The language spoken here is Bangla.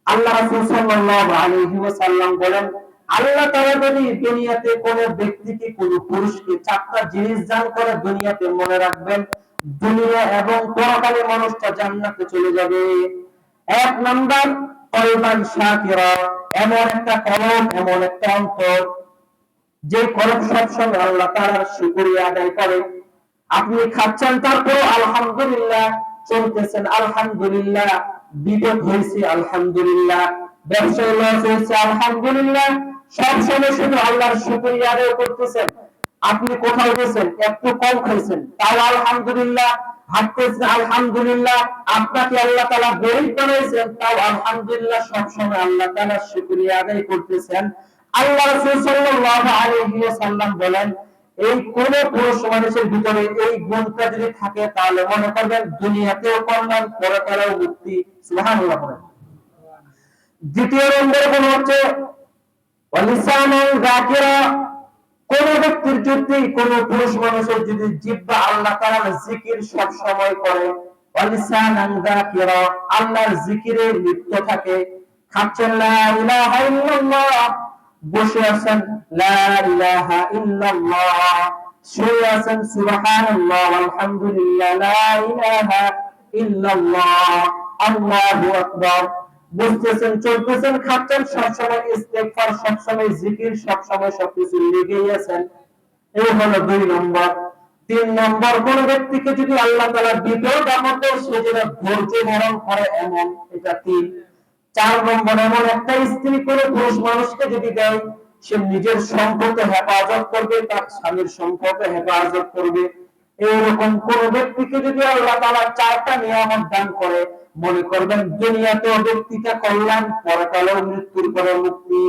আল্লাহ রাসূল সাল্লাল্লাহু আলাইহি ওয়াসাল্লাম বলেন, আল্লাহ তাআলা যদি দুনিয়াতে কোন ব্যক্তিকে, কোন পুরুষকে চারটা জিনিস দান করে, দুনিয়াতে মনে রাখবেন দুনিয়া এবং পরকালে মানুষটা জান্নাতে চলে যাবে। এক নাম্বার, কলবান শাকিরা, এমন একটা কলব, এমন একটা অন্তর যে কলব সবসময় আল্লাহ তাআলার শুকরিয়া আদায় করে। আপনি খাচ্ছেন তারপর আলহামদুলিল্লাহ, চলতেছেন আলহামদুলিল্লাহ, বিপদ হয়েছে আলহামদুলিল্লাহ, ব্যবসায় লস হয়েছে আলহামদুলিল্লাহ, সব সময় শুধু আল্লাহর শুকরিয়া আদায় করতেছেন। আপনি কোথাও গেছেন, একটু কম খাইছেন, তাও আলহামদুলিল্লাহ, হাঁটতেছেন আলহামদুলিল্লাহ, আপনাকে আল্লাহ তাআলা গরীব বানাইছেন, তাও আলহামদুলিল্লাহ, সব সময় আল্লাহ তাআলার শুকরিয়া আদায় করতেছেন। আল্লাহ রাসূল সাল্লাল্লাহু আলাইহি ওয়াসাল্লাম বলেন, এই কোন পুরুষ মানুষের ভিতরে এই গুণটা যদি থাকে, তাহলে মনে করবেন দুনিয়াতেও কল্যাণ, পরকালেও মুক্তি। সুবহানাল্লাহ। দ্বিতীয় নম্বর গুণ হচ্ছে ওয়ালিসানান যাকিরা, কোন ব্যক্তির যদি, কোন পুরুষ মানুষের যদি জিহ্বা আল্লাহ তাআলার জিকির সব সময় করে, ওয়ালিসানান যাকিরা, আল্লাহর জিকিরে লিপ্ত থাকে, খাচ্ছেন লা ইলাহা ইল্লাল্লাহ, বসে আছেন লা ইলাহা ইল্লাল্লাহ, শুয়ে আছেন সুবহানাল্লাহ আলহামদুলিল্লাহ লা ইলাহা ইল্লাল্লাহ আল্লাহু আকবার, বুঝতেছেন, চলতেছেন, খাচ্ছেন, সবসময় ইস্তেগফার, সবসময় জিকির, সবসময় সবকিছু লেগেই আছেন। এই হলো 2 নম্বর। 3 নম্বর, কোন ব্যক্তিকে যদি আল্লাহ তাআলা বিপদ আপদে সে যেন ধৈর্য ধারণ করে, এমন, এটা 3। 4 নম্বর, এমন একটা স্ত্রী কোন পুরুষ মানুষকে যদি দেয়, সে নিজের সম্পর্কে হেফাজত করবে, তার স্বামীর সম্পর্কে হেফাজত করবে। এইরকম কোন ব্যক্তিকে যদি আল্লাহ তাআলা 4টা নিয়ামত দান করে, মনে করবেন দুনিয়াতেও ব্যক্তিটা কল্যাণ, পরকালেও মৃত্যুর পরে মুক্তি।